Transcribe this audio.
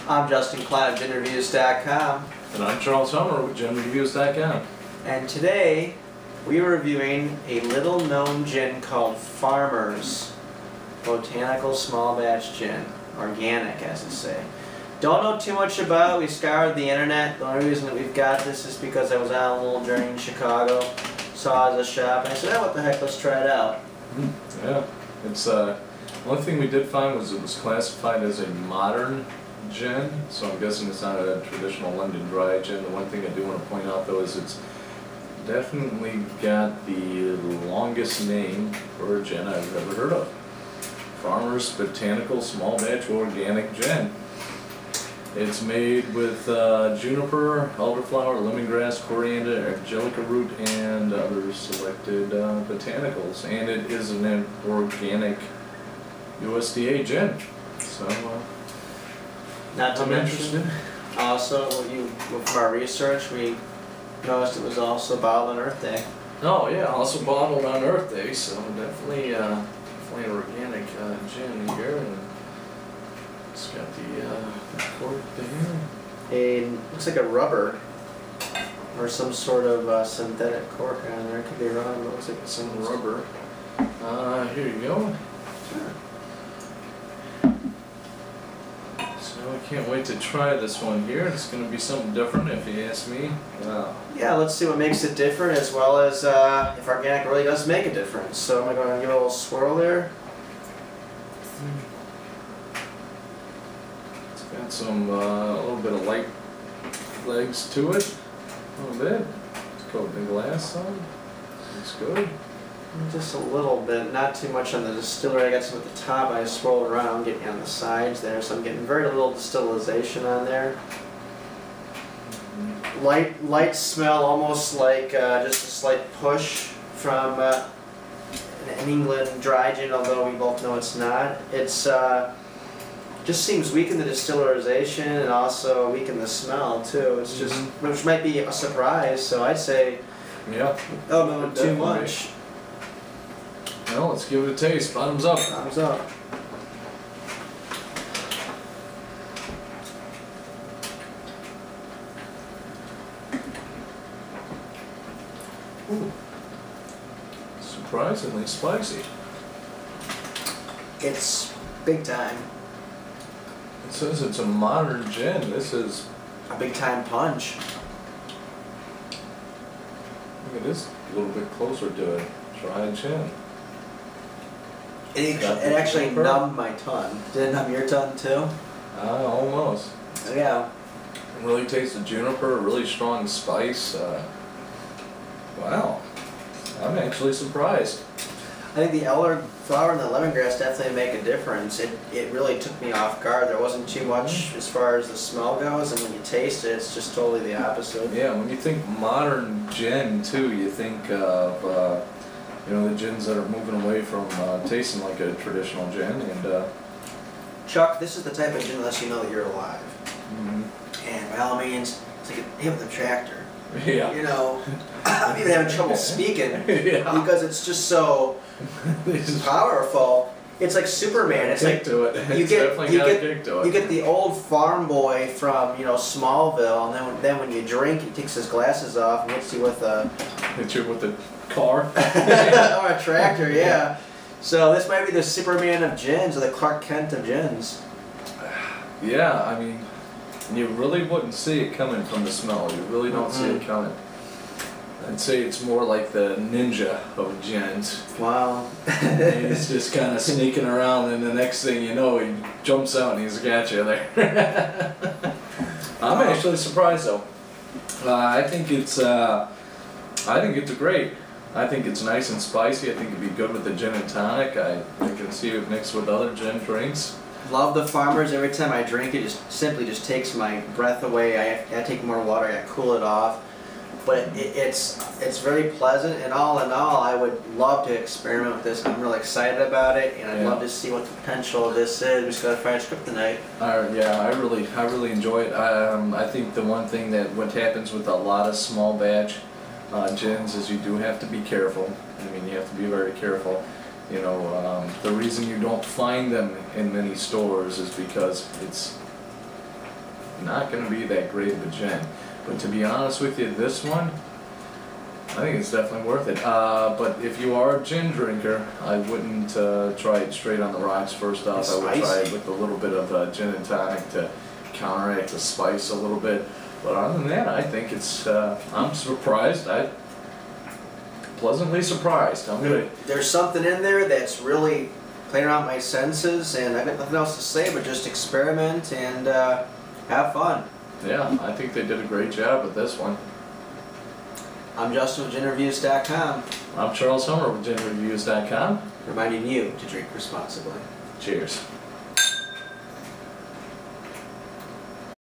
I'm Justin Klein of GinReviews.com. And I'm Charles Hummer with GinReviews.com. And today we're reviewing a little known gin called Farmer's Botanical Small Batch Gin. Organic, as they say. Don't know too much about it. We scoured the internet. The only reason that we've got this is because I was on a little journey in Chicago, saw it as a shop, and I said, oh, what the heck, let's try it out. Yeah, it's one thing we did find was it was classified as a modern gin, so I'm guessing it's not a traditional London dry gin. The one thing I do want to point out though is it's definitely got the longest name for a gin I've ever heard of. Farmer's Botanical Small Batch Organic Gin. It's made with juniper, elderflower, lemongrass, coriander, angelica root, and other selected botanicals. And it is an organic USDA gin. So, Not to I'm mention, interested. also, from our research, we noticed it was also bottled on Earth Day. Oh yeah, also bottled on Earth Day, so definitely, definitely an organic gin here. And it's got the cork there. Looks like a rubber or some sort of synthetic cork on there. Could be wrong, but it looks like some rubber. Here you go. Sure. So I can't wait to try this one here. It's going to be something different if you ask me. Yeah, let's see what makes it different, as well as if organic really does make a difference. So I'm going to give it a little swirl there. It's got some a little bit of light legs to it. A little bit. Let's coat the glass on. Looks good. Just a little bit, not too much on the distillery. I got some at the top. I swirled around, getting on the sides there, so I'm getting very little distillation on there. Light smell, almost like just a slight push from an England dry gin, although we both know it's not. It's just seems weak in the distillerization and also weak in the smell too. It's just, which might be a surprise. So I'd say, Yeah. oh no, too much. Well, let's give it a taste. Bottoms up. Thumbs up. Ooh. Surprisingly spicy. It's big time. It says it's a modern gin. This is, A big time punch. it is a little bit closer to a dry gin. It actually numbed my tongue. Did it numb your tongue too? Almost. Yeah. It really tastes the juniper, really strong spice. Wow. I'm actually surprised. I think the elderflower and the lemongrass definitely make a difference. It really took me off guard. There wasn't too much as far as the smell goes, and when you taste it, it's just totally the opposite. Yeah, when you think modern gin too, you think of the gins that are moving away from tasting like a traditional gin. And Chuck, this is the type of gin that lets you know that you're alive. And by all means, it's like a hit with a tractor. yeah. You know, I'm even having trouble speaking Yeah. because it's just so powerful. It's like Superman. It's like to it. you It's get definitely got a kick to it. you get the old farm boy from Smallville, and then when you drink, he takes his glasses off and hits you with a Hit you with the car. or a tractor. Yeah. So this might be the Superman of gins, or the Clark Kent of gins. Yeah, I mean, you really wouldn't see it coming from the smell. You really don't see it coming. I'd say it's more like the ninja of gins. Wow. He's just kind of sneaking around, and the next thing you know, he jumps out and he's got you there. I'm actually surprised though. I think it's great. I think it's nice and spicy. I think it'd be good with the gin and tonic. I can see it mixed with other gin drinks. Love the Farmers. Every time I drink it, just simply takes my breath away. I take more water. I cool it off. But it's very pleasant, and all in all, I would love to experiment with this. I'm really excited about it, and I'd love to see what the potential of this is. We just got to find a script tonight. Yeah, I really enjoy it. I think the one thing that what happens with a lot of small batch gins is you do have to be careful. I mean, you have to be very careful. You know, the reason you don't find them in many stores is because not going to be that great of a gin. But to be honest with you, this one, I think it's definitely worth it. But if you are a gin drinker, I wouldn't try it straight on the rocks first off. It's I would try spicy. it with a little bit of gin and tonic to counteract the spice a little bit. But other than that, I think it's, I'm surprised. I'm pleasantly surprised. I'm gonna, There's something in there that's really playing around my senses, and I've got nothing else to say but just experiment and have fun. yeah, I think they did a great job with this one. I'm Justin with GinReviews.com, I'm Charles Hummer with GinReviews.com. reminding you to drink responsibly. Cheers.